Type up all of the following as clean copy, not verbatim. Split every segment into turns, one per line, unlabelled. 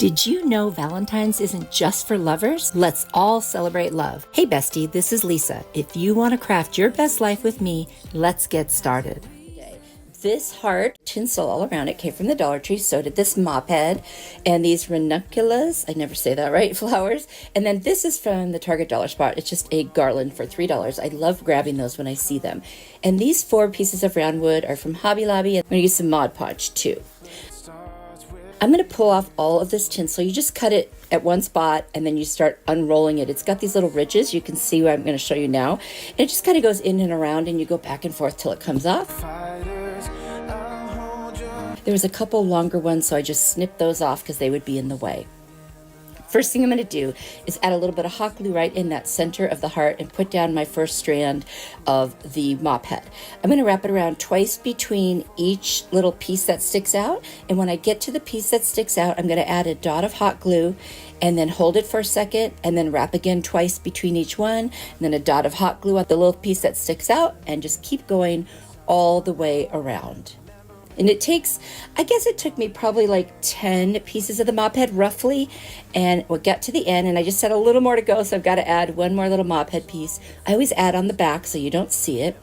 Did you know Valentine's isn't just for lovers? Let's all celebrate love. Hey Bestie, this is Lisa. If you want to craft your best life with me, let's get started. This heart, tinsel all around it, came from the Dollar Tree. So did this mop head and these ranunculus, I never say that right, flowers. And then this is from the Target Dollar Spot. It's just a garland for $3. I love grabbing those when I see them. And these 4 pieces of round wood are from Hobby Lobby. I'm going to use some Mod Podge too. I'm going to pull off all of this tinsel. You just cut it at one spot and then you start unrolling it. It's got these little ridges. You can see what I'm going to show you now. And it just kind of goes in and around and you go back and forth till it comes off. There was a couple longer ones, so I just snipped those off because they would be in the way. First thing I'm going to do is add a little bit of hot glue right in that center of the heart and put down my first strand of the mop head. I'm going to wrap it around twice between each little piece that sticks out. And when I get to the piece that sticks out, I'm going to add a dot of hot glue and then hold it for a second and then wrap again twice between each one. And then a dot of hot glue on the little piece that sticks out and just keep going all the way around. And it takes, I guess it took me probably like 10 pieces of the mop head roughly. And we'll get to the end and I just had a little more to go. So I've got to add one more little mop head piece. I always add on the back so you don't see it.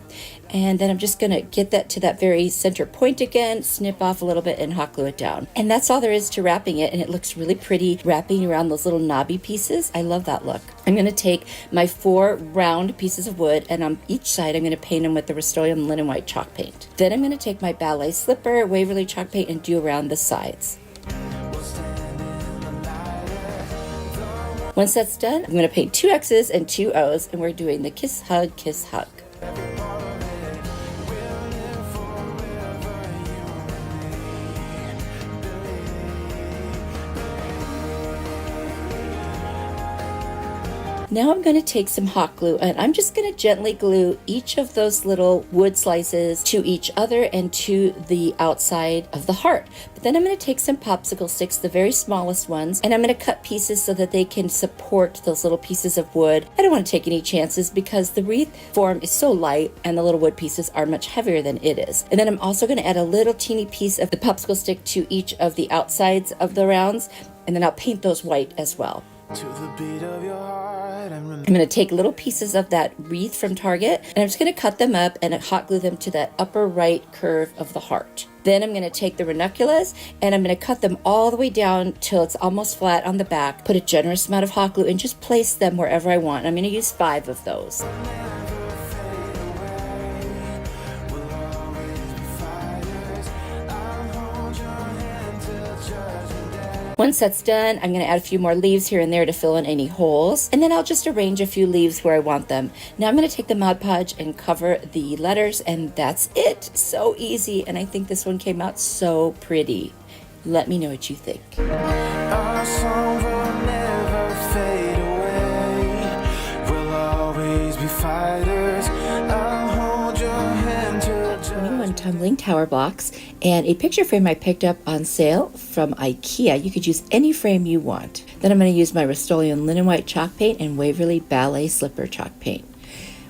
And then I'm just going to get that to that very center point again, snip off a little bit and hot glue it down. And that's all there is to wrapping it. And it looks really pretty wrapping around those little knobby pieces. I love that look. I'm going to take my 4 round pieces of wood and on each side I'm going to paint them with the Rust-Oleum Linen White chalk paint. Then I'm going to take my ballet slipper, Waverly chalk paint and do around the sides. Once that's done, I'm going to paint 2 X's and 2 O's and we're doing the kiss, hug, kiss, hug. Now I'm going to take some hot glue and I'm just going to gently glue each of those little wood slices to each other and to the outside of the heart. But then I'm going to take some popsicle sticks, the very smallest ones, and I'm going to cut pieces so that they can support those little pieces of wood. I don't want to take any chances because the wreath form is so light and the little wood pieces are much heavier than it is. And then I'm also going to add a little teeny piece of the popsicle stick to each of the outsides of the rounds, and then I'll paint those white as well. To the beat of your heart, I'm going to take little pieces of that wreath from Target and I'm just going to cut them up and hot glue them to that upper right curve of the heart. Then I'm going to take the ranunculus and I'm going to cut them all the way down till it's almost flat on the back. Put a generous amount of hot glue and just place them wherever I want. I'm going to use 5 of those. Once that's done, I'm going to add a few more leaves here and there to fill in any holes. And then I'll just arrange a few leaves where I want them. Now I'm going to take the Mod Podge and cover the letters and that's it. So easy. And I think this one came out so pretty. Let me know what you think. Our song will never fade away. We'll always be fighters. I'll hold your hand till 21 tumbling tower blocks and a picture frame I picked up on sale from IKEA. You could use any frame you want. Then I'm going to use my Rust-Oleum Linen White chalk paint and Waverly Ballet Slipper chalk paint.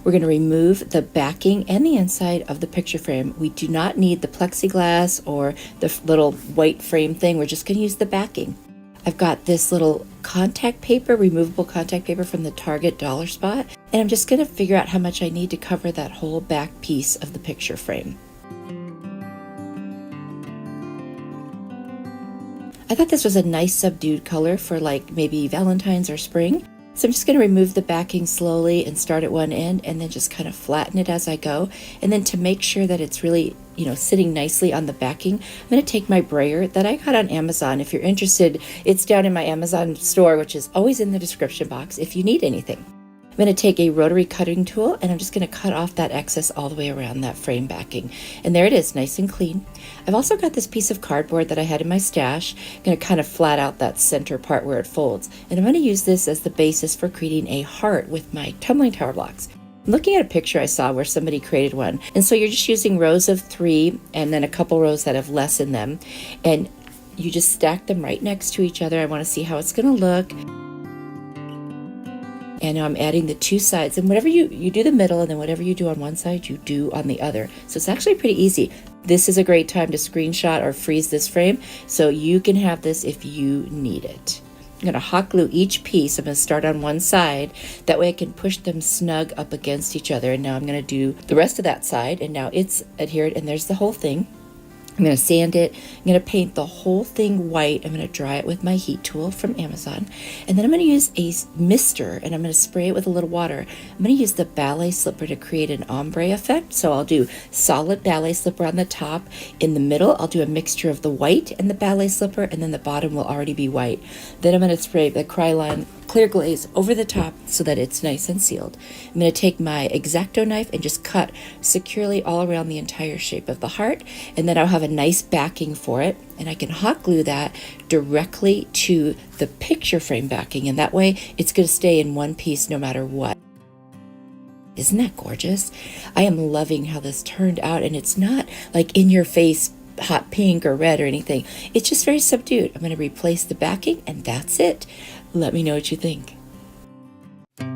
We're going to remove the backing and the inside of the picture frame. We do not need the plexiglass or the little white frame thing. We're just going to use the backing. I've got this little contact paper, removable contact paper from the Target Dollar Spot, and I'm just going to figure out how much I need to cover that whole back piece of the picture frame. I thought this was a nice subdued color for like maybe Valentine's or spring. So I'm just going to remove the backing slowly and start at one end and then just kind of flatten it as I go. And then to make sure that it's really, sitting nicely on the backing, I'm going to take my brayer that I got on Amazon. If you're interested, it's down in my Amazon store, which is always in the description box if you need anything. I'm going to take a rotary cutting tool and I'm just going to cut off that excess all the way around that frame backing. And there it is, nice and clean. I've also got this piece of cardboard that I had in my stash. I'm going to kind of flat out that center part where it folds. And I'm going to use this as the basis for creating a heart with my tumbling tower blocks. I'm looking at a picture I saw where somebody created one. And so you're just using rows of 3 and then a couple rows that have less in them. And you just stack them right next to each other. I want to see how it's going to look. And now I'm adding the 2 sides, and whatever you do the middle, and then whatever you do on one side, you do on the other. So it's actually pretty easy. This is a great time to screenshot or freeze this frame so you can have this if you need it. I'm going to hot glue each piece. I'm going to start on one side. That way I can push them snug up against each other. And now I'm going to do the rest of that side. And now it's adhered, and there's the whole thing. I'm going to sand it. I'm going to paint the whole thing white. I'm going to dry it with my heat tool from Amazon. And then I'm going to use a mister, and I'm going to spray it with a little water. I'm going to use the ballet slipper to create an ombre effect. So I'll do solid ballet slipper on the top. In the middle, I'll do a mixture of the white and the ballet slipper, and then the bottom will already be white. Then I'm going to spray the Krylon clear glaze over the top so that it's nice and sealed. I'm going to take my X-Acto knife and just cut securely all around the entire shape of the heart, and then I'll have a nice backing for it, and I can hot glue that directly to the picture frame backing, and that way it's going to stay in one piece no matter what. Isn't that gorgeous? I am loving how this turned out, and it's not like in your face hot pink or red or anything. It's just very subdued. I'm going to replace the backing, and that's it. Let me know what you think. I've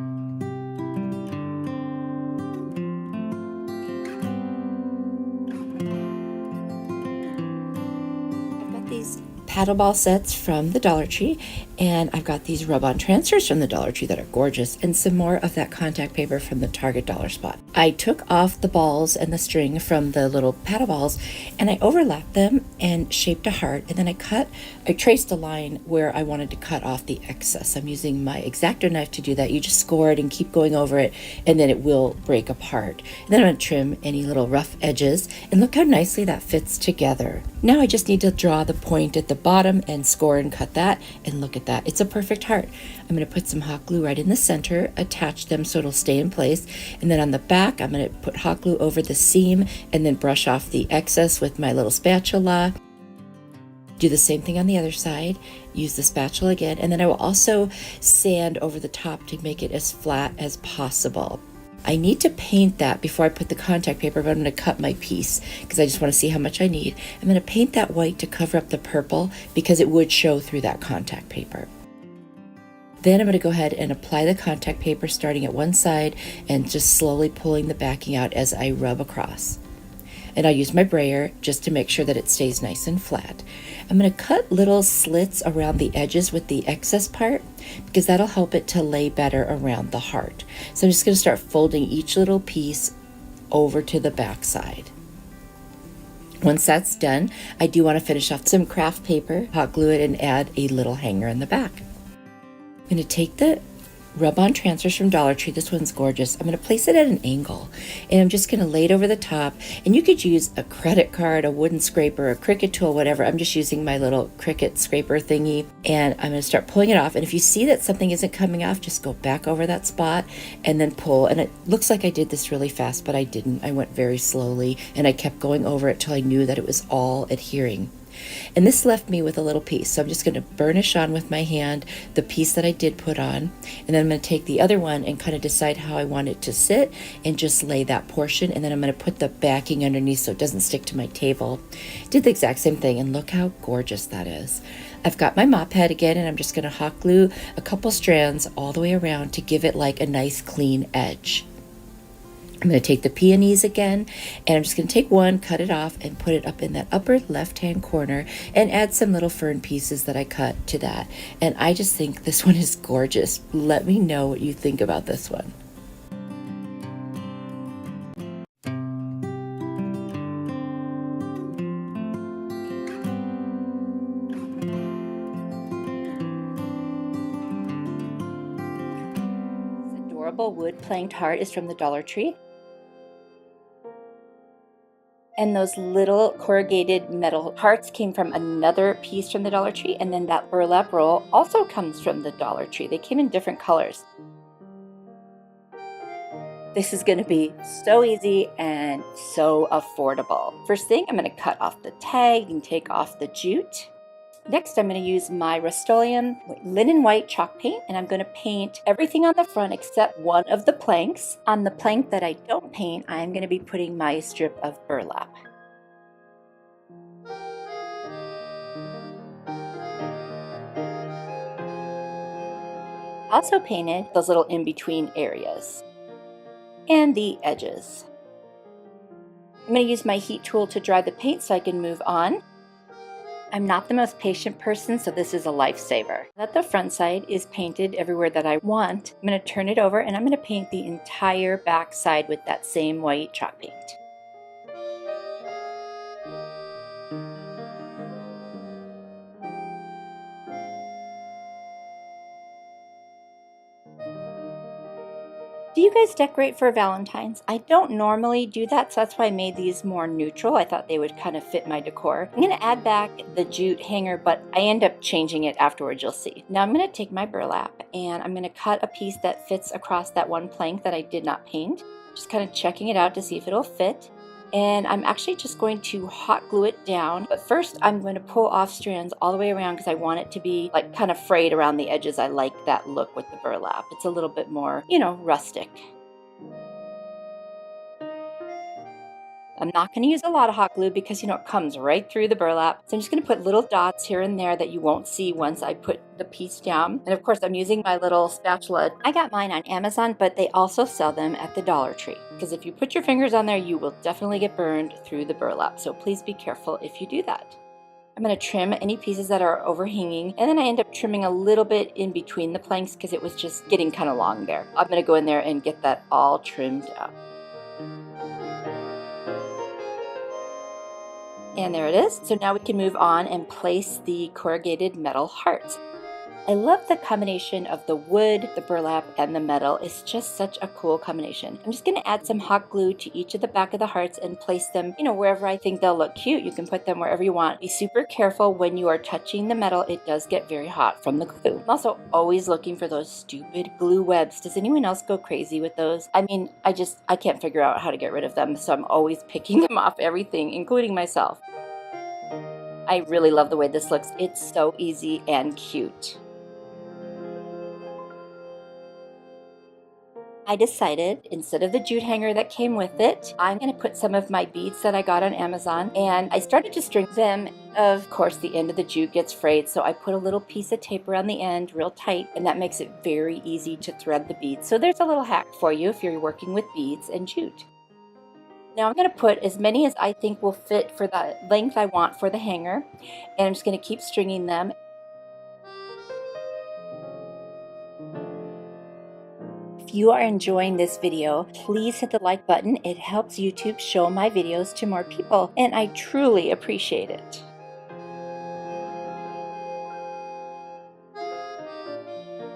got these paddle ball sets from the Dollar Tree, and I've got these rub-on transfers from the Dollar Tree that are gorgeous, and some more of that contact paper from the Target Dollar Spot. I took off the balls and the string from the little paddle balls, and I overlapped them and shaped a heart, and then I traced a line where I wanted to cut off the excess. I'm using my X-Acto knife to do that. You just score it and keep going over it, and then it will break apart. And then I'm going to trim any little rough edges, and look how nicely that fits together. Now I just need to draw the point at the bottom and score and cut that, and look at that. It's a perfect heart. I'm going to put some hot glue right in the center, attach them so it'll stay in place, and then on the back I'm going to put hot glue over the seam and then brush off the excess with my little spatula. Do the same thing on the other side, use the spatula again, and then I will also sand over the top to make it as flat as possible. I need to paint that before I put the contact paper, but I'm going to cut my piece because I just want to see how much I need. I'm going to paint that white to cover up the purple because it would show through that contact paper. Then I'm going to go ahead and apply the contact paper starting at one side and just slowly pulling the backing out as I rub across. And I'll use my brayer just to make sure that it stays nice and flat. I'm going to cut little slits around the edges with the excess part because that'll help it to lay better around the heart. So I'm just going to start folding each little piece over to the back side. Once that's done, I do want to finish off some craft paper, hot glue it, and add a little hanger in the back. I'm going to take the rub-on transfers from Dollar Tree. This one's gorgeous. I'm going to place it at an angle, and I'm just going to lay it over the top. And you could use a credit card, a wooden scraper, a Cricut tool, whatever. I'm just using my little Cricut scraper thingy, and I'm going to start pulling it off. And if you see that something isn't coming off, just go back over that spot and then pull. And it looks like I did this really fast, but I didn't. I went very slowly, and I kept going over it till I knew that it was all adhering. And this left me with a little piece, so I'm just going to burnish on with my hand the piece that I did put on, and then I'm going to take the other one and kind of decide how I want it to sit and just lay that portion, and then I'm going to put the backing underneath so it doesn't stick to my table. Did the exact same thing, and look how gorgeous that is. I've got my mop head again, and I'm just going to hot glue a couple strands all the way around to give it like a nice clean edge. I'm going to take the peonies again, and I'm just going to take one, cut it off, and put it up in that upper left-hand corner and add some little fern pieces that I cut to that. And I just think this one is gorgeous. Let me know what you think about this one. This adorable wood planked heart is from the Dollar Tree. And those little corrugated metal hearts came from another piece from the Dollar Tree. And then that burlap roll also comes from the Dollar Tree. They came in different colors. This is going to be so easy and so affordable. First thing, I'm going to cut off the tag and take off the jute. Next, I'm going to use my Rust-Oleum linen white chalk paint, and I'm going to paint everything on the front except one of the planks. On the plank that I don't paint, I'm going to be putting my strip of burlap. Also painted those little in-between areas and the edges. I'm going to use my heat tool to dry the paint so I can move on. I'm not the most patient person, so this is a lifesaver. Now that the front side is painted everywhere that I want, I'm going to turn it over and I'm going to paint the entire back side with that same white chalk paint. Do you guys decorate for Valentine's? I don't normally do that, so that's why I made these more neutral. I thought they would kind of fit my decor. I'm going to add back the jute hanger, but I end up changing it afterwards, you'll see. Now I'm going to take my burlap and I'm going to cut a piece that fits across that one plank that I did not paint. Just kind of checking it out to see if it'll fit. And I'm actually just going to hot glue it down. But first I'm going to pull off strands all the way around because I want it to be like kind of frayed around the edges. I like that look with the burlap. It's a little bit more, you know, rustic. I'm not going to use a lot of hot glue because, you know, it comes right through the burlap. So I'm just going to put little dots here and there that you won't see once I put the piece down. And of course, I'm using my little spatula. I got mine on Amazon, but they also sell them at the Dollar Tree. Because if you put your fingers on there, you will definitely get burned through the burlap. So please be careful if you do that. I'm going to trim any pieces that are overhanging, and then I end up trimming a little bit in between the planks because it was just getting kind of long there. I'm going to go in there and get that all trimmed up. And there it is. So now we can move on and place the corrugated metal hearts. I love the combination of the wood, the burlap, and the metal. It's just such a cool combination. I'm just going to add some hot glue to each of the back of the hearts and place them, you know, wherever I think they'll look cute. You can put them wherever you want. Be super careful when you are touching the metal. It does get very hot from the glue. I'm also always looking for those stupid glue webs. Does anyone else go crazy with those? I mean, I can't figure out how to get rid of them, so I'm always picking them off everything, including myself. I really love the way this looks. It's so easy and cute. I decided instead of the jute hanger that came with it, I'm going to put some of my beads that I got on Amazon, and I started to string them. Of course, the end of the jute gets frayed, so I put a little piece of tape around the end real tight, and that makes it very easy to thread the beads. So there's a little hack for you if you're working with beads and jute. Now I'm going to put as many as I think will fit for the length I want for the hanger, and I'm just going to keep stringing them. If you are enjoying this video, please hit the like button. It helps YouTube show my videos to more people, and I truly appreciate it.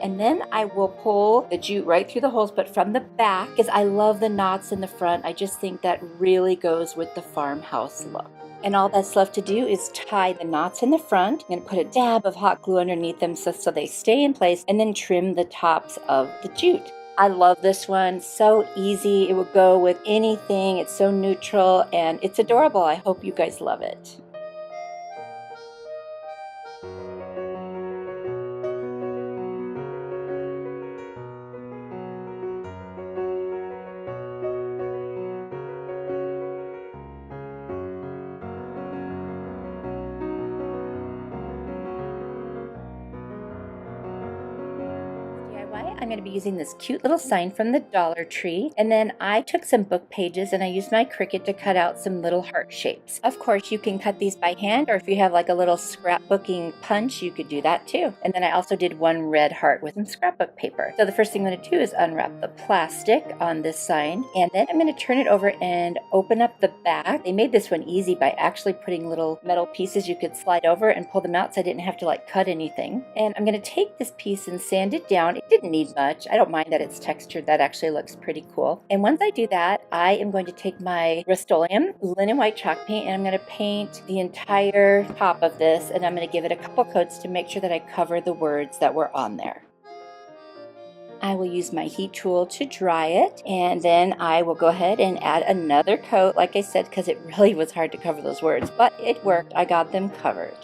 And then I will pull the jute right through the holes, but from the back, because I love the knots in the front. I just think that really goes with the farmhouse look. And all that's left to do is tie the knots in the front. I'm going to put a dab of hot glue underneath them so they stay in place, and then trim the tops of the jute. I love this one. So easy. It will go with anything. It's so neutral and it's adorable. I hope you guys love it. I'm going to be using this cute little sign from the Dollar Tree, and then I took some book pages and I used my Cricut to cut out some little heart shapes. Of course, you can cut these by hand, or if you have like a little scrapbooking punch, you could do that too. And then I also did one red heart with some scrapbook paper. So the first thing I'm going to do is unwrap the plastic on this sign, and then I'm going to turn it over and open up the back. They made this one easy by actually putting little metal pieces you could slide over and pull them out, so I didn't have to like cut anything. And I'm going to take this piece and sand it down. It didn't need much. I don't mind that it's textured. That actually looks pretty cool. And once I do that, I am going to take my Rust-Oleum linen white chalk paint and I'm going to paint the entire top of this, and I'm going to give it a couple coats to make sure that I cover the words that were on there. I will use my heat tool to dry it, and then I will go ahead and add another coat, like I said, because it really was hard to cover those words, but it worked. I got them covered.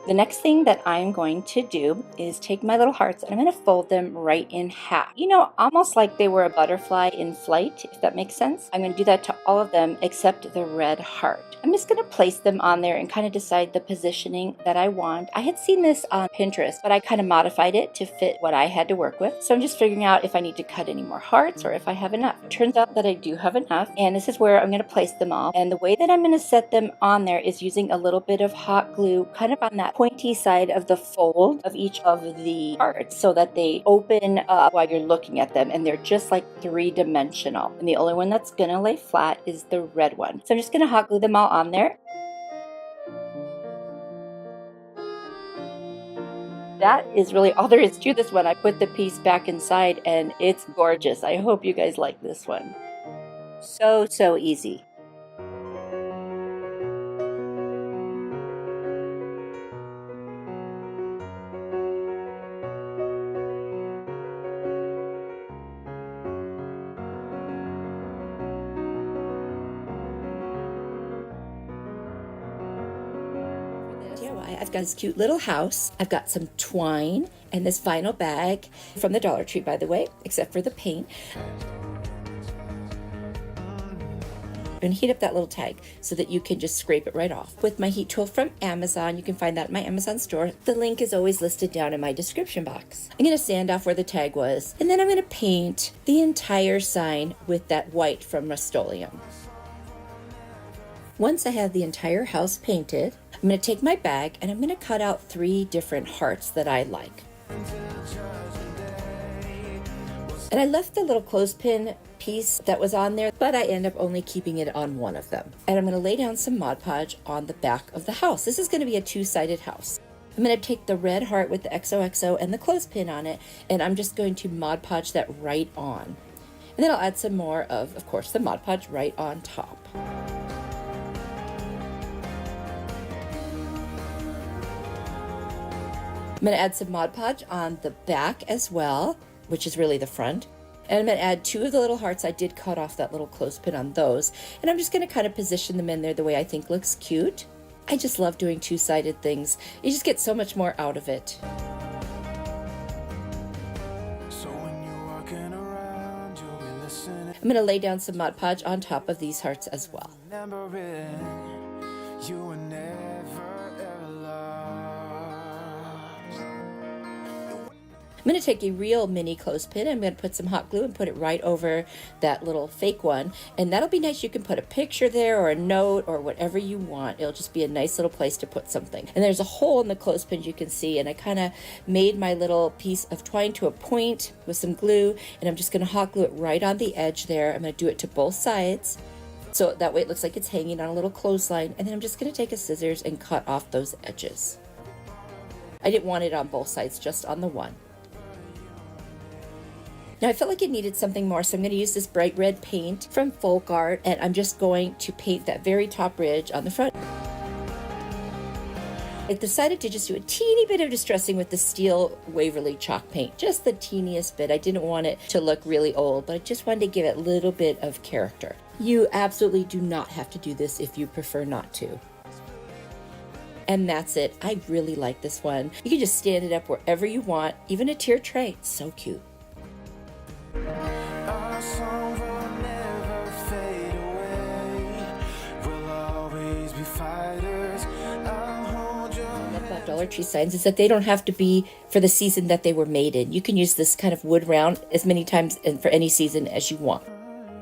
The next thing that I'm going to do is take my little hearts and I'm going to fold them right in half. You know, almost like they were a butterfly in flight, if that makes sense. I'm going to do that to all of them except the red heart. I'm just going to place them on there and kind of decide the positioning that I want. I had seen this on Pinterest, but I kind of modified it to fit what I had to work with. So I'm just figuring out if I need to cut any more hearts or if I have enough. It turns out that I do have enough, and this is where I'm going to place them all. And the way that I'm going to set them on there is using a little bit of hot glue kind of on that pointy side of the fold of each of the hearts so that they open up while you're looking at them, and they're just like three-dimensional. And the only one that's going to lay flat is the red one. So I'm just going to hot glue them all on there. That is really all there is to this one. I put the piece back inside and it's gorgeous. I hope you guys like this one. So easy. I've got this cute little house. I've got some twine and this vinyl bag from the Dollar Tree, by the way, except for the paint. I'm going to heat up that little tag so that you can just scrape it right off. With my heat tool from Amazon, you can find that in my Amazon store. The link is always listed down in my description box. I'm going to sand off where the tag was, and then I'm going to paint the entire sign with that white from Rust-Oleum. Once I have the entire house painted, I'm going to take my bag and I'm going to cut out 3 different hearts that I like. And I left the little clothespin piece that was on there, but I end up only keeping it on one of them. And I'm going to lay down some Mod Podge on the back of the house. This is going to be a 2-sided house. I'm going to take the red heart with the XOXO and the clothespin on it, and I'm just going to Mod Podge that right on. And then I'll add some more of course, the Mod Podge right on top. I'm going to add some Mod Podge on the back as well, which is really the front. And I'm going to add 2 of the little hearts. I did cut off that little clothespin on those. And I'm just going to kind of position them in there the way I think looks cute. I just love doing 2-sided things. You just get so much more out of it. I'm going to lay down some Mod Podge on top of these hearts as well. I'm going to take a real mini clothespin. I'm going to put some hot glue and put it right over that little fake one. And that'll be nice. You can put a picture there or a note or whatever you want. It'll just be a nice little place to put something. And there's a hole in the clothespin you can see. And I kind of made my little piece of twine to a point with some glue. And I'm just going to hot glue it right on the edge there. I'm going to do it to both sides. So that way it looks like it's hanging on a little clothesline. And then I'm just going to take a scissors and cut off those edges. I didn't want it on both sides, just on the one. Now I felt like it needed something more, so I'm going to use this bright red paint from Folk Art, and I'm just going to paint that very top ridge on the front. I decided to just do a teeny bit of distressing with the steel Waverly chalk paint, just the teeniest bit. I didn't want it to look really old, but I just wanted to give it a little bit of character. You absolutely do not have to do this if you prefer not to. And that's it. I really like this one. You can just stand it up wherever you want, even a tier tray. It's so cute. About Dollar Tree signs is that they don't have to be for the season that they were made in. You can use this kind of wood round as many times and for any season as you want.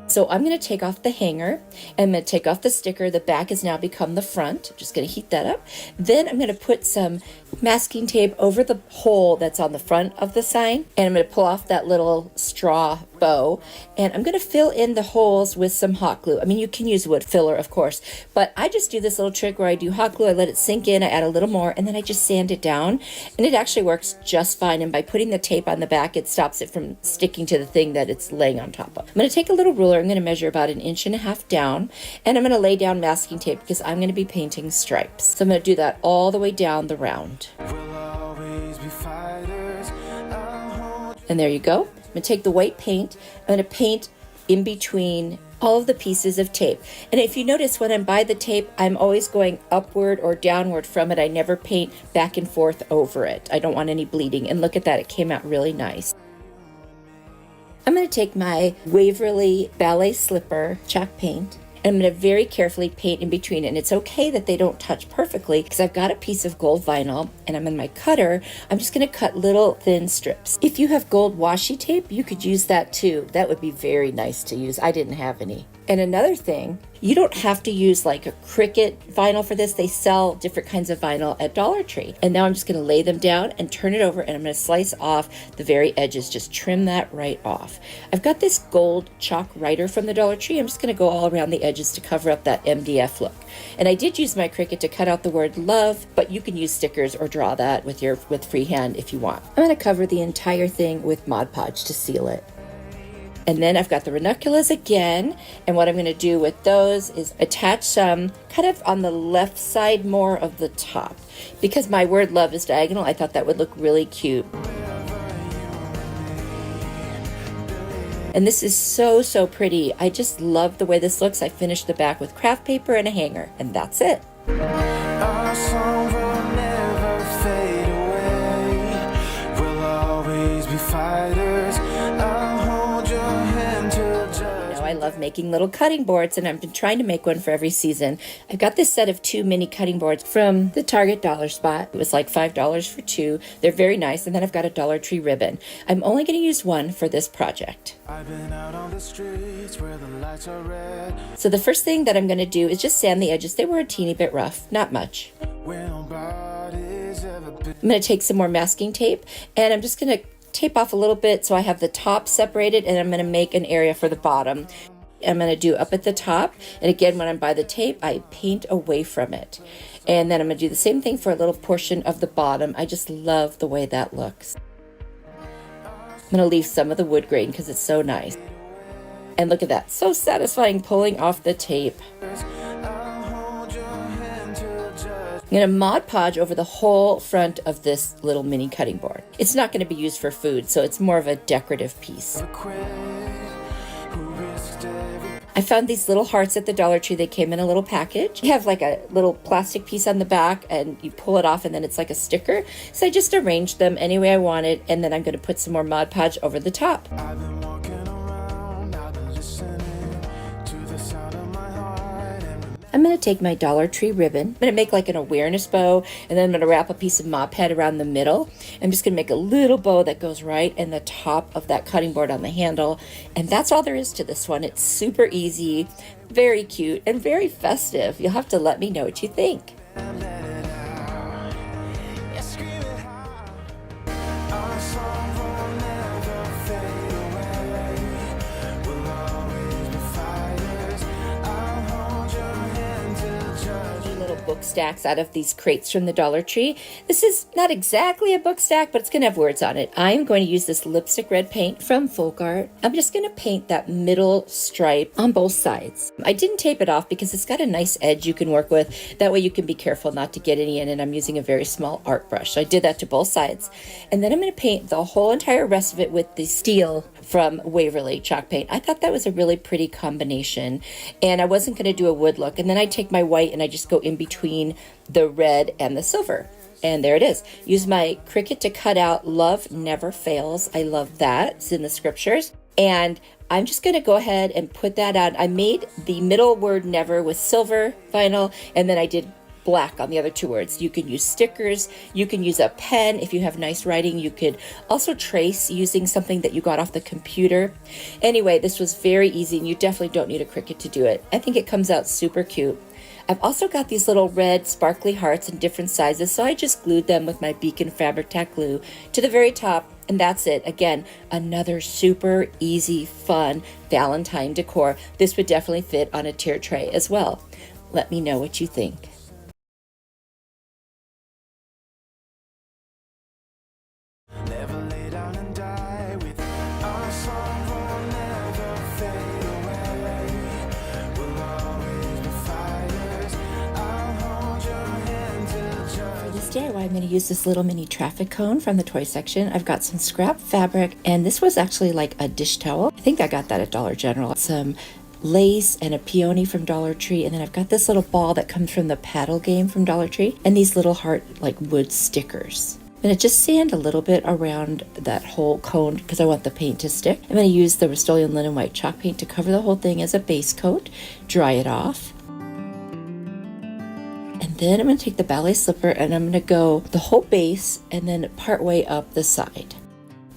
So I'm going to take off the hanger, and I'm going to take off the sticker. The back has now become the front. I'm just going to heat that up. Then I'm going to put some masking tape over the hole that's on the front of the sign, and I'm going to pull off that little straw bow, and I'm going to fill in the holes with some hot glue. I mean, you can use wood filler, of course, but I just do this little trick where I do hot glue, I let it sink in, I add a little more, and then I just sand it down, and it actually works just fine. And by putting the tape on the back, it stops it from sticking to the thing that it's laying on top of. I'm going to take a little ruler. I'm going to measure about 1.5 inches down, and I'm going to lay down masking tape because I'm going to be painting stripes. So I'm going to do that all the way down the round. And there you go. I'm going to take the white paint. I'm going to paint in between all of the pieces of tape. And if you notice, when I'm by the tape, I'm always going upward or downward from it. I never paint back and forth over it. I don't want any bleeding. And look at that, it came out really nice. I'm going to take my Waverly Ballet Slipper chalk paint, and I'm going to very carefully paint in between it. And it's okay that they don't touch perfectly because I've got a piece of gold vinyl and I'm in my cutter. I'm just going to cut little thin strips. If you have gold washi tape, you could use that too. That would be very nice to use. I didn't have any. And another thing, you don't have to use like a Cricut vinyl for this. They sell different kinds of vinyl at Dollar Tree. And now I'm just going to lay them down and turn it over, and I'm going to slice off the very edges, just trim that right off. I've got this gold chalk writer from the Dollar Tree. I'm just going to go all around the edges to cover up that MDF look. And I did use my Cricut to cut out the word love, but you can use stickers or draw that with freehand if you want. I'm going to cover the entire thing with Mod Podge to seal it. And then I've got the ranunculus again, and what I'm going to do with those is attach some kind of on the left side more of the top. Because my word love is diagonal, I thought that would look really cute. And this is so, so pretty. I just love the way this looks. I finished the back with craft paper and a hanger, and that's it.
Our song will never fade away. We'll always be fighters.
I love making little cutting boards, and I've been trying to make one for every season. I've got this set of 2 mini cutting boards from the Target dollar spot. It was like $5 for 2. They're very nice. And then I've got a Dollar Tree ribbon. I'm only going to use one for this project.
I've been out on the streets where the lights are red.
So the first thing that I'm going to do is just sand the edges. They were a teeny bit rough, not much. I'm going to take some more masking tape, and I'm just going to tape off a little bit so I have the top separated, and I'm going to make an area for the bottom. I'm going to do up at the top, and again, when I'm by the tape, I paint away from it. And then I'm going to do the same thing for a little portion of the bottom. I just love the way that looks. I'm going to leave some of the wood grain because it's so nice. And look at that, so satisfying pulling off the tape. I'm going to Mod Podge over the whole front of this little mini cutting board. It's not going to be used for food, so it's more of a decorative piece. I found these little hearts at the Dollar Tree. They came in a little package. You have like a little plastic piece on the back, and you pull it off, and then it's like a sticker. So I just arranged them any way I wanted, and then I'm going to put some more Mod Podge over the top. I'm going to take my Dollar Tree ribbon. I'm going to make like an awareness bow, and then I'm going to wrap a piece of Mop Head around the middle. I'm just going to make a little bow that goes right in the top of that cutting board on the handle. And that's all there is to this one. It's super easy, very cute, and very festive. You'll have to let me know what you think. Book stacks out of these crates from the Dollar Tree. This is not exactly a book stack, but it's going to have words on it. I'm going to use this lipstick red paint from Folk Art. I'm just going to paint that middle stripe on both sides. I didn't tape it off because it's got a nice edge you can work with. That way you can be careful not to get any in, and I'm using a very small art brush. So I did that to both sides. And then I'm going to paint the whole entire rest of it with the steel from Waverly chalk paint. I thought that was a really pretty combination, and I wasn't going to do a wood look. And then I take my white and I just go in between the red and the silver. And there it is. Use my Cricut to cut out love never fails. I love that. It's in the scriptures. And I'm just going to go ahead and put that on. I made the middle word never with silver vinyl, and then I did black on the other 2 words. You can use stickers, you can use a pen. If you have nice writing, you could also trace using something that you got off the computer. Anyway, this was very easy, and you definitely don't need a Cricut to do it. I think it comes out super cute. I've also got these little red sparkly hearts in different sizes, so I just glued them with my Beacon Fabric Tack glue to the very top, and that's it. Again, another super easy, fun Valentine decor. This would definitely fit on a tier tray as well. Let me know what you think. DIY, I'm going to use this little mini traffic cone from the toy section. I've got some scrap fabric, and this was actually like a dish towel. I think I got that at Dollar General. Some lace and a peony from Dollar Tree, and then I've got this little ball that comes from the paddle game from Dollar Tree, and these little heart like wood stickers. I'm going to just sand a little bit around that whole cone because I want the paint to stick. I'm going to use the Rust-Oleum Linen White chalk paint to cover the whole thing as a base coat, dry it off. And then I'm going to take the ballet slipper and I'm going to go the whole base and then part way up the side.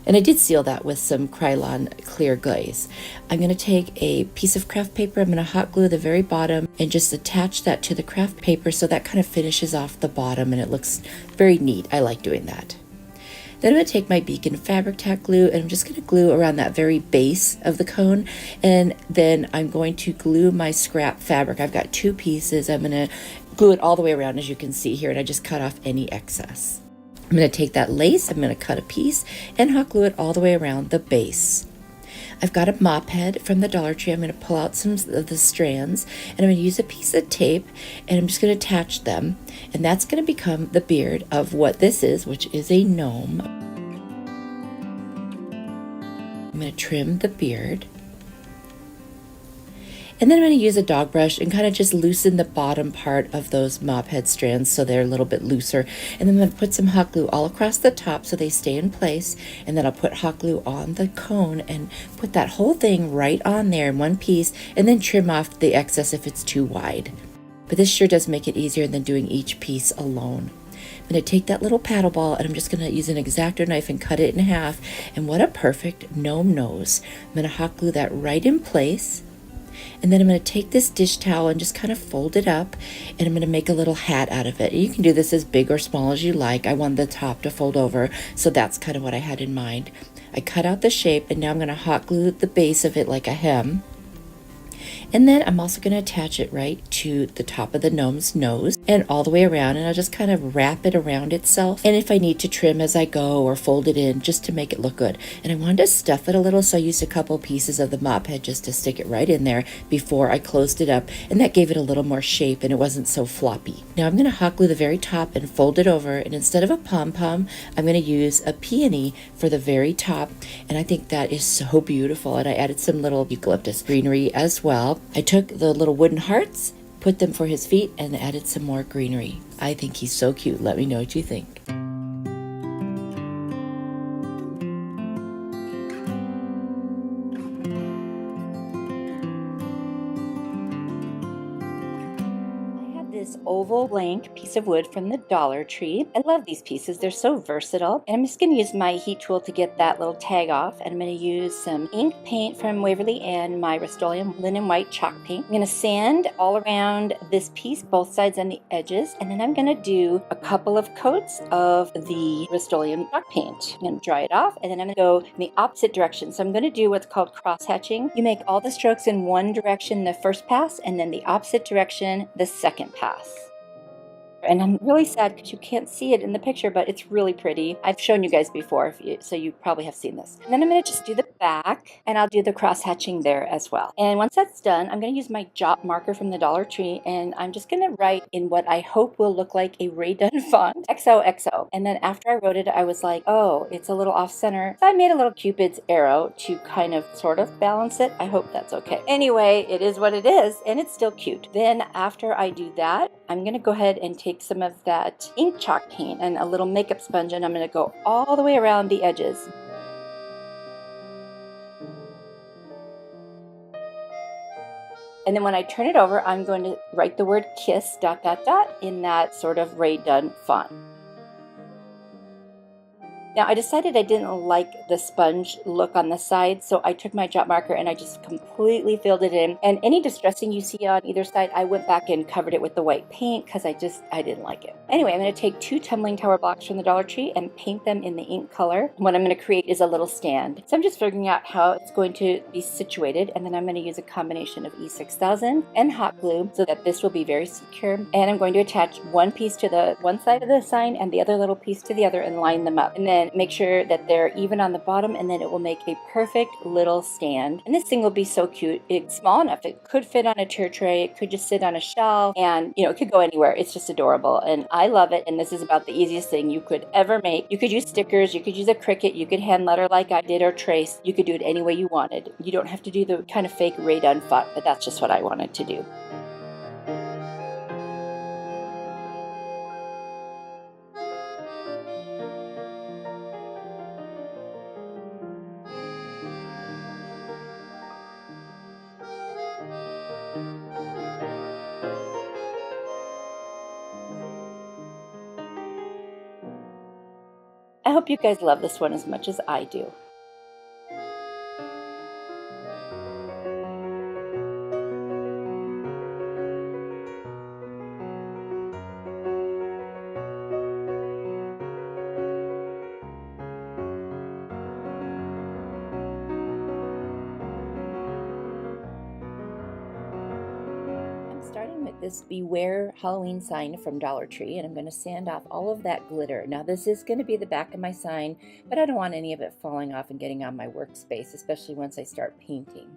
And I did seal that with some Krylon clear glaze. I'm going to take a piece of craft paper, I'm going to hot glue the very bottom and just attach that to the craft paper so that kind of finishes off the bottom and it looks very neat. I like doing that. Then I'm going to take my Beacon fabric tack glue and I'm just going to glue around that very base of the cone, and then I'm going to glue my scrap fabric. I've got 2 pieces. I'm going to glue it all the way around as you can see here, and I just cut off any excess. I'm going to take that lace, I'm going to cut a piece and hot glue it all the way around the base. I've got a mop head from the Dollar Tree. I'm going to pull out some of the strands and I'm going to use a piece of tape and I'm just going to attach them, and that's going to become the beard of what this is, which is a gnome. I'm going to trim the beard. And then I'm going to use a dog brush and kind of just loosen the bottom part of those mop head strands so they're a little bit looser. And then I'm going to put some hot glue all across the top so they stay in place. And then I'll put hot glue on the cone and put that whole thing right on there in one piece, and then trim off the excess if it's too wide. But this sure does make it easier than doing each piece alone. I'm going to take that little paddle ball and I'm just going to use an X-Acto knife and cut it in half. And what a perfect gnome nose. I'm going to hot glue that right in place. And then I'm going to take this dish towel and just kind of fold it up, and I'm going to make a little hat out of it. You can do this as big or small as you like. I want the top to fold over, so that's kind of what I had in mind. I cut out the shape, and now I'm going to hot glue the base of it like a hem. And then I'm also going to attach it right to the top of the gnome's nose and all the way around, and I'll just kind of wrap it around itself. And if I need to trim as I go or fold it in just to make it look good. And I wanted to stuff it a little, so I used a couple pieces of the mop head just to stick it right in there before I closed it up, and that gave it a little more shape and it wasn't so floppy. Now I'm going to hot glue the very top and fold it over, and instead of a pom-pom, I'm going to use a peony for the very top, and I think that is so beautiful. And I added some little eucalyptus greenery as well. I took the little wooden hearts, put them for his feet, and added some more greenery. I think he's so cute. Let me know what you think. This oval blank piece of wood from the Dollar Tree. I love these pieces. They're so versatile. And I'm just going to use my heat tool to get that little tag off. And I'm going to use some ink paint from Waverly and my Rust-Oleum Linen White chalk paint. I'm going to sand all around this piece, both sides and the edges. And then I'm going to do a couple of coats of the Rust-Oleum chalk paint. I'm going to dry it off, and then I'm going to go in the opposite direction. So I'm going to do what's called cross-hatching. You make all the strokes in one direction the first pass, and then the opposite direction the second pass. And I'm really sad because you can't see it in the picture, but it's really pretty. I've shown you guys before, so you probably have seen this. And then I'm going to just do the back, and I'll do the cross hatching there as well. And once that's done, I'm going to use my jot marker from the Dollar Tree, and I'm just going to write in what I hope will look like a Ray Dunn font, XOXO. And then after I wrote it, I was like, oh, it's a little off center. So I made a little Cupid's arrow to kind of sort of balance it. I hope that's okay. Anyway, it is what it is, and it's still cute. Then after I do that, I'm going to go ahead and take some of that ink chalk paint and a little makeup sponge, and I'm going to go all the way around the edges. And then when I turn it over, I'm going to write the word kiss ... in that sort of Ray Dunn font. Now I decided I didn't like the sponge look on the side, so I took my jot marker and I just completely filled it in. And any distressing you see on either side, I went back and covered it with the white paint because I didn't like it. Anyway, I'm going to take 2 tumbling tower blocks from the Dollar Tree and paint them in the ink color. What I'm going to create is a little stand. So I'm just figuring out how it's going to be situated, and then I'm going to use a combination of E6000 and hot glue so that this will be very secure. And I'm going to attach one piece to the one side of the sign and the other little piece to the other and line them up. And then and make sure that they're even on the bottom, and then it will make a perfect little stand. And this thing will be so cute. It's small enough. It could fit on a chair tray. It could just sit on a shelf, and it could go anywhere. It's just adorable, and I love it. And this is about the easiest thing you could ever make. You could use stickers, you could use a Cricut, you could hand letter like I did, or trace. You could do it any way you wanted. You don't have to do the kind of fake Rae Dunn font, but that's just what I wanted to do. I hope you guys love this one as much as I do. Starting with this Beware Halloween sign from Dollar Tree, and I'm going to sand off all of that glitter. Now this is going to be the back of my sign, but I don't want any of it falling off and getting on my workspace, especially once I start painting.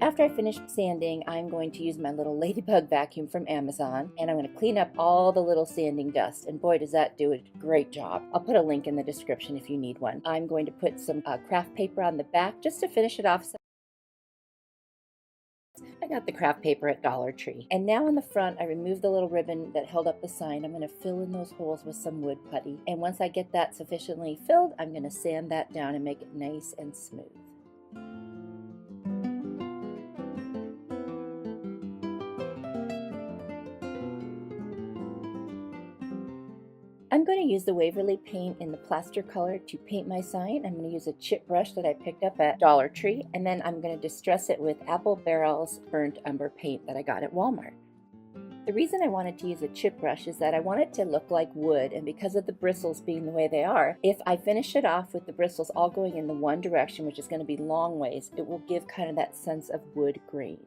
After I finish sanding, I'm going to use my little ladybug vacuum from Amazon, and I'm going to clean up all the little sanding dust, and boy does that do a great job. I'll put a link in the description if you need one. I'm going to put some craft paper on the back just to finish it off. I got the craft paper at Dollar Tree. And now on the front, I removed the little ribbon that held up the sign. I'm going to fill in those holes with some wood putty. And once I get that sufficiently filled, I'm going to sand that down and make it nice and smooth. I'm going to use the Waverly paint in the plaster color to paint my sign. I'm going to use a chip brush that I picked up at Dollar Tree, and then I'm going to distress it with Apple Barrel's burnt umber paint that I got at Walmart. The reason I wanted to use a chip brush is that I want it to look like wood, and because of the bristles being the way they are, if I finish it off with the bristles all going in the one direction, which is going to be long ways, it will give kind of that sense of wood grain.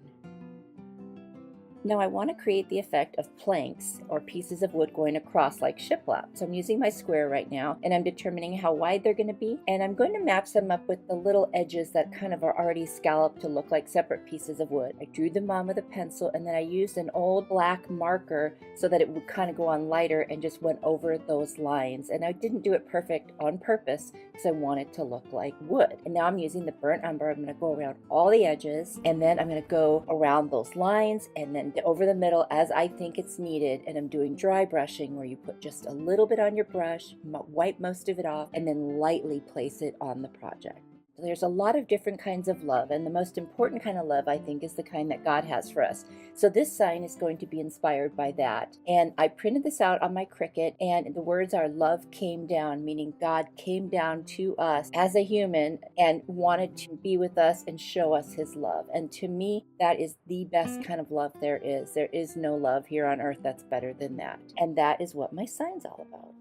Now I want to create the effect of planks or pieces of wood going across like shiplap. So I'm using my square right now, and I'm determining how wide they're going to be, and I'm going to match them up with the little edges that kind of are already scalloped to look like separate pieces of wood. I drew them on with a pencil, and then I used an old black marker so that it would kind of go on lighter and just went over those lines. And I didn't do it perfect on purpose because I want it to look like wood. And now I'm using the burnt umber. I'm going to go around all the edges, and then I'm going to go around those lines and then over the middle as I think it's needed. And I'm doing dry brushing, where you put just a little bit on your brush, wipe most of it off, and then lightly place it on the project. There's a lot of different kinds of love, and the most important kind of love, I think, is the kind that God has for us. So this sign is going to be inspired by that. And I printed this out on my Cricut, and the words are "love came down," meaning God came down to us as a human and wanted to be with us and show us his love. And to me, that is the best kind of love there is. There is no love here on earth that's better than that. And that is what my sign's all about.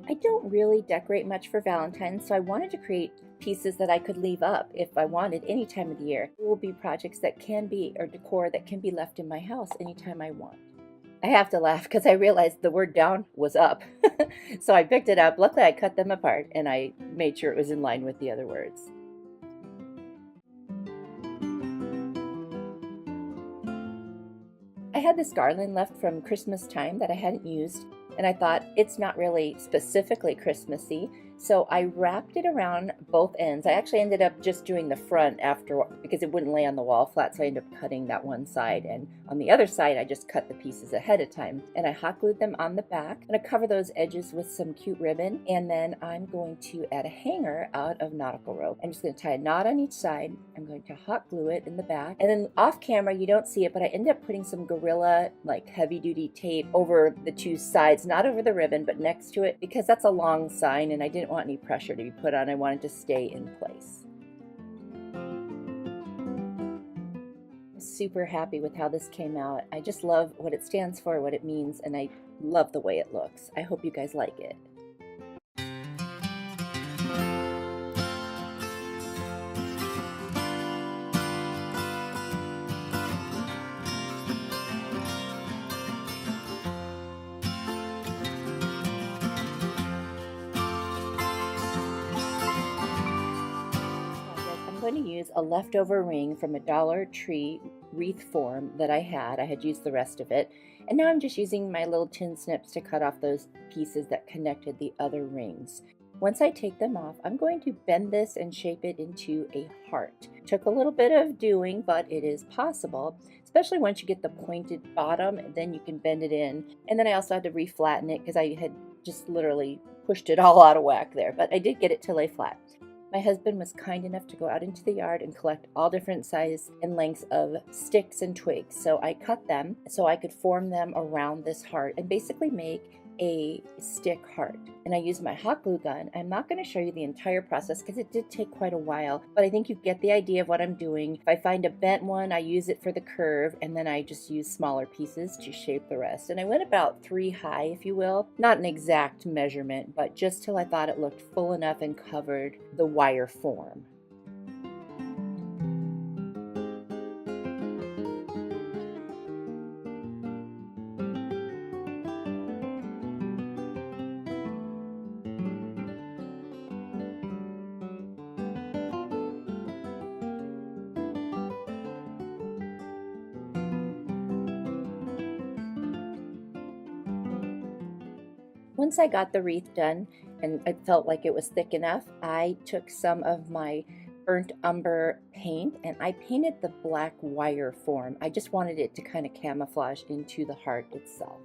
I don't really decorate much for Valentine's, so I wanted to create pieces that I could leave up if I wanted any time of the year. It will be projects that can be, or decor that can be left in my house anytime I want. I have to laugh because I realized the word down was up. So I picked it up. Luckily I cut them apart and I made sure it was in line with the other words. I had this garland left from Christmas time that I hadn't used, and I thought it's not really specifically Christmassy, so I wrapped it around both ends. I actually ended up just doing the front after because it wouldn't lay on the wall flat, so I ended up cutting that one side, and on the other side I just cut the pieces ahead of time, and I hot glued them on the back. I'm going to cover those edges with some cute ribbon, and then I'm going to add a hanger out of nautical rope. I'm just going to tie a knot on each side. I'm going to hot glue it in the back, and then off camera you don't see it, but I ended up putting some Gorilla like heavy duty tape over the two sides, not over the ribbon but next to it, because that's a long sign and I didn't want any pressure to be put on. I wanted to stay in place. I'm super happy with how this came out. I just love what it stands for, what it means, and I love the way it looks. I hope you guys like it. use a leftover ring from a Dollar Tree wreath form that I had. I had used the rest of it. And now I'm just using my little tin snips to cut off those pieces that connected the other rings. Once I take them off, I'm going to bend this and shape it into a heart. Took a little bit of doing, but it is possible, especially once you get the pointed bottom, and then you can bend it in. And then I also had to reflatten it because I had just literally pushed it all out of whack there, but I did get it to lay flat. My husband was kind enough to go out into the yard and collect all different sizes and lengths of sticks and twigs. So I cut them so I could form them around this heart and basically make a stick heart. And I used my hot glue gun. I'm not going to show you the entire process because it did take quite a while, but I think you get the idea of what I'm doing. If I find a bent one, I use it for the curve, and then I just use smaller pieces to shape the rest. And I went about 3 high, if you will. Not an exact measurement, but just till I thought it looked full enough and covered the wire form. Once I got the wreath done and I felt like it was thick enough, I took some of my burnt umber paint and I painted the black wire form. I just wanted it to kind of camouflage into the heart itself.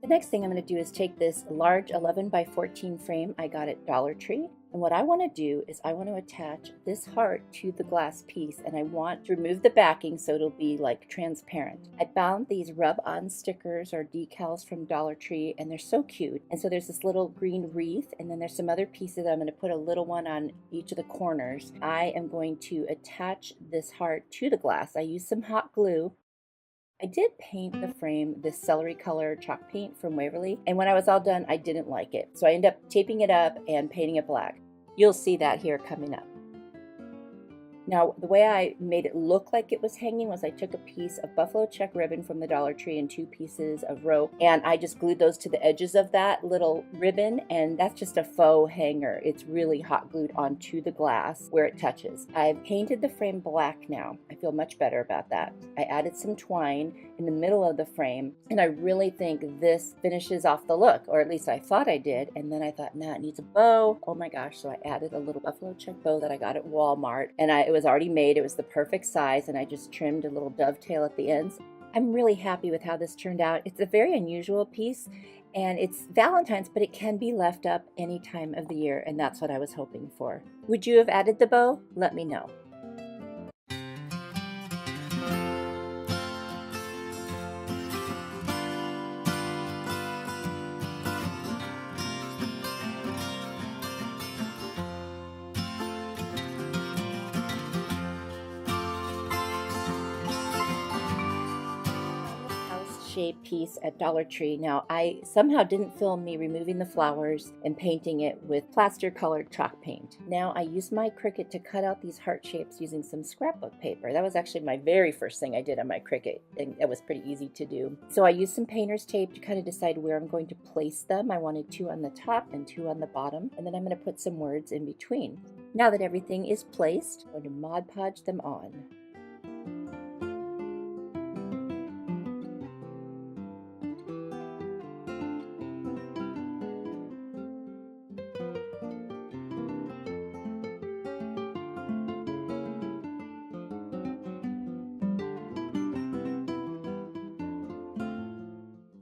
The next thing I'm going to do is take this large 11 by 14 frame I got at Dollar Tree. And what I want to do is I want to attach this heart to the glass piece, and I want to remove the backing so it'll be like transparent. I found these rub-on stickers or decals from Dollar Tree, and they're so cute. And so there's this little green wreath, and then there's some other pieces that I'm going to put a little one on each of the corners. I am going to attach this heart to the glass. I used some hot glue. I did paint the frame this celery color chalk paint from Waverly, and when I was all done, I didn't like it. So I ended up taping it up and painting it black. You'll see that here coming up. Now, the way I made it look like it was hanging was I took a piece of buffalo check ribbon from the Dollar Tree and 2 pieces of rope, and I just glued those to the edges of that little ribbon, and that's just a faux hanger. It's really hot glued onto the glass where it touches. I've painted the frame black now. I feel much better about that. I added some twine in the middle of the frame, and I really think this finishes off the look, or at least I thought I did, and then I thought, nah, it needs a bow. Oh my gosh, so I added a little buffalo check bow that I got at Walmart, and it was already made. It was the perfect size, and I just trimmed a little dovetail at the ends. I'm really happy with how this turned out. It's a very unusual piece, and it's Valentine's, but it can be left up any time of the year, and that's what I was hoping for. Would you have added the bow? Let me know. Shape piece at Dollar Tree. Now, I somehow didn't film me removing the flowers and painting it with plaster colored chalk paint. Now I used my Cricut to cut out these heart shapes using some scrapbook paper. That was actually my very first thing I did on my Cricut, and it was pretty easy to do. So I used some painter's tape to kind of decide where I'm going to place them. I wanted 2 on the top and 2 on the bottom, and then I'm going to put some words in between. Now that everything is placed, I'm going to Mod Podge them on.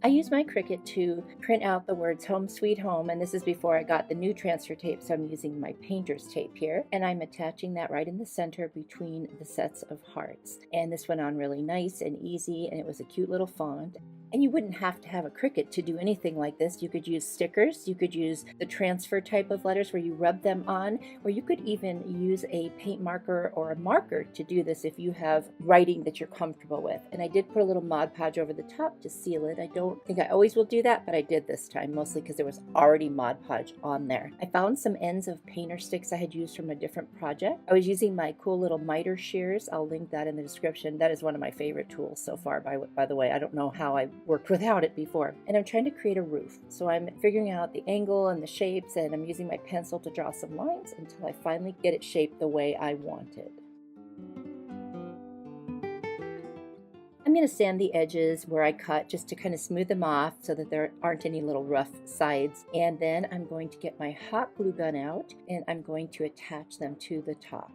I used my Cricut to print out the words Home Sweet Home, and this is before I got the new transfer tape, so I'm using my painter's tape here, and I'm attaching that right in the center between the sets of hearts. And this went on really nice and easy, and it was a cute little font. And you wouldn't have to have a Cricut to do anything like this. You could use stickers, you could use the transfer type of letters where you rub them on, or you could even use a paint marker or a marker to do this if you have writing that you're comfortable with. And I did put a little Mod Podge over the top to seal it. I don't think I always will do that, but I did this time, mostly because there was already Mod Podge on there. I found some ends of painter sticks I had used from a different project. I was using my cool little miter shears. I'll link that in the description. That is one of my favorite tools so far, by the way. I don't know how I worked without it before. And I'm trying to create a roof. So I'm figuring out the angle and the shapes, and I'm using my pencil to draw some lines until I finally get it shaped the way I want it. I'm going to sand the edges where I cut just to kind of smooth them off so that there aren't any little rough sides. And then I'm going to get my hot glue gun out and I'm going to attach them to the top.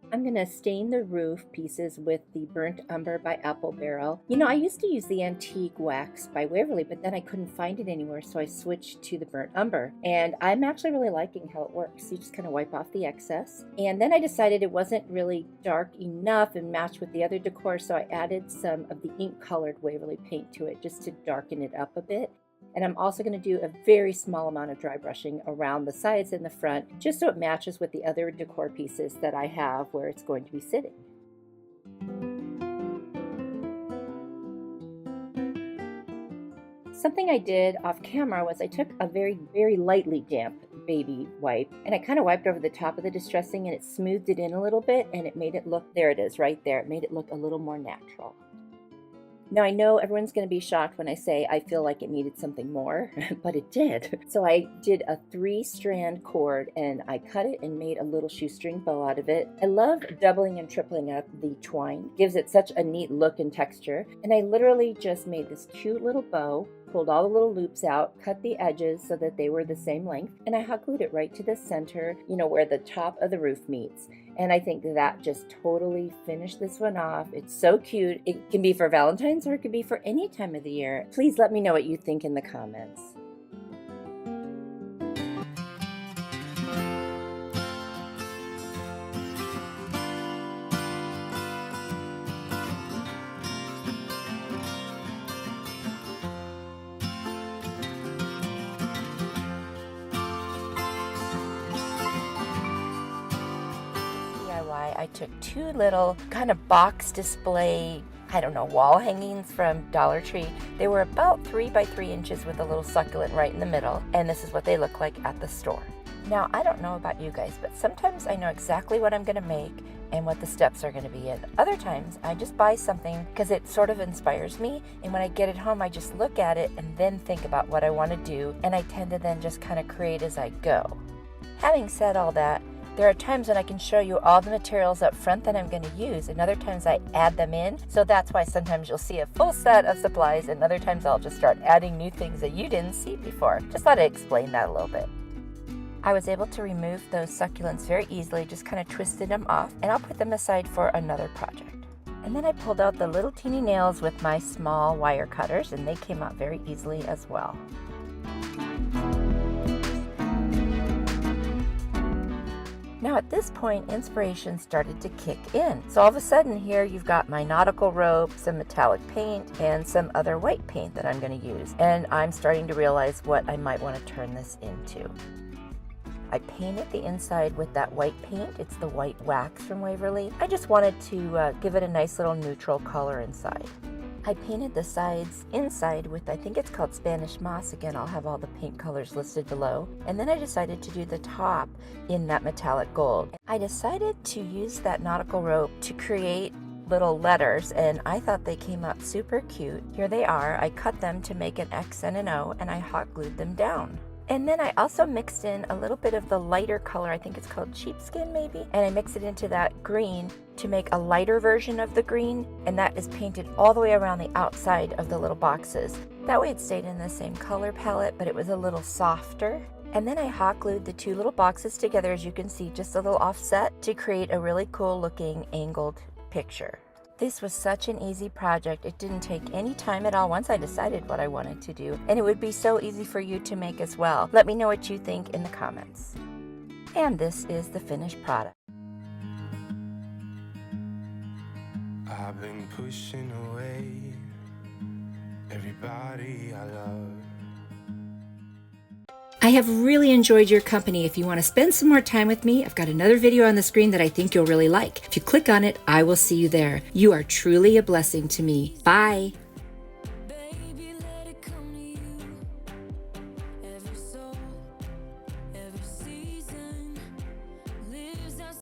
I'm going to stain the roof pieces with the Burnt Umber by Apple Barrel. You know, I used to use the Antique Wax by Waverly, but then I couldn't find it anywhere, so I switched to the Burnt Umber. And I'm actually really liking how it works. You just kind of wipe off the excess. And then I decided it wasn't really dark enough and matched with the other decor, so I added some of the ink-colored Waverly paint to it just to darken it up a bit. And I'm also going to do a very small amount of dry brushing around the sides and the front, just so it matches with the other decor pieces that I have where it's going to be sitting. Something I did off camera was I took a very, very lightly damp baby wipe and I kind of wiped over the top of the distressing and it smoothed it in a little bit and it made it look, there it is right there, it made it look a little more natural. Now I know everyone's going to be shocked when I say I feel like it needed something more, but it did. So I did a 3-strand cord and I cut it and made a little shoestring bow out of it. I love doubling and tripling up the twine. It gives it such a neat look and texture. And I literally just made this cute little bow, pulled all the little loops out, cut the edges so that they were the same length, and I hot glued it right to the center, you know, where the top of the roof meets. And I think that just totally finished this one off. It's so cute. It can be for Valentine's or it could be for any time of the year. Please let me know what you think in the comments. I took 2 little kind of box display, I don't know, wall hangings from Dollar Tree. They were about 3 by 3 inches with a little succulent right in the middle, and this is what they look like at the store. Now, I don't know about you guys, but sometimes I know exactly what I'm going to make and what the steps are going to be in. Other times, I just buy something because it sort of inspires me, and when I get it home, I just look at it and then think about what I want to do, and I tend to then just kind of create as I go. Having said all that, there are times when I can show you all the materials up front that I'm going to use, and other times I add them in. So that's why sometimes you'll see a full set of supplies, and other times I'll just start adding new things that you didn't see before. Just thought I'd explain that a little bit. I was able to remove those succulents very easily, just kind of twisted them off, and I'll put them aside for another project. And then I pulled out the little teeny nails with my small wire cutters, and they came out very easily as well. Now at this point, inspiration started to kick in. So all of a sudden here you've got my nautical rope, some metallic paint, and some other white paint that I'm going to use. And I'm starting to realize what I might want to turn this into. I painted the inside with that white paint. It's the white wax from Waverly. I just wanted to give it a nice little neutral color inside. I painted the sides inside with, I think it's called Spanish moss. Again, I'll have all the paint colors listed below. And then I decided to do the top in that metallic gold. I decided to use that nautical rope to create little letters, and I thought they came out super cute. Here they are. I cut them to make an X and an O, and I hot glued them down. And then I also mixed in a little bit of the lighter color, I think it's called sheepskin maybe, and I mixed it into that green to make a lighter version of the green, and that is painted all the way around the outside of the little boxes. That way it stayed in the same color palette, but it was a little softer. And then I hot glued the 2 little boxes together, as you can see, just a little offset to create a really cool looking angled picture. This was such an easy project. It didn't take any time at all once I decided what I wanted to do, and it would be so easy for you to make as well. Let me know what you think in the comments. And this is the finished product.
I've been pushing away everybody I love.
I have really enjoyed your company. If you want to spend some more time with me, I've got another video on the screen that I think you'll really like. If you click on it, I will see you there. You are truly a blessing to me. Bye.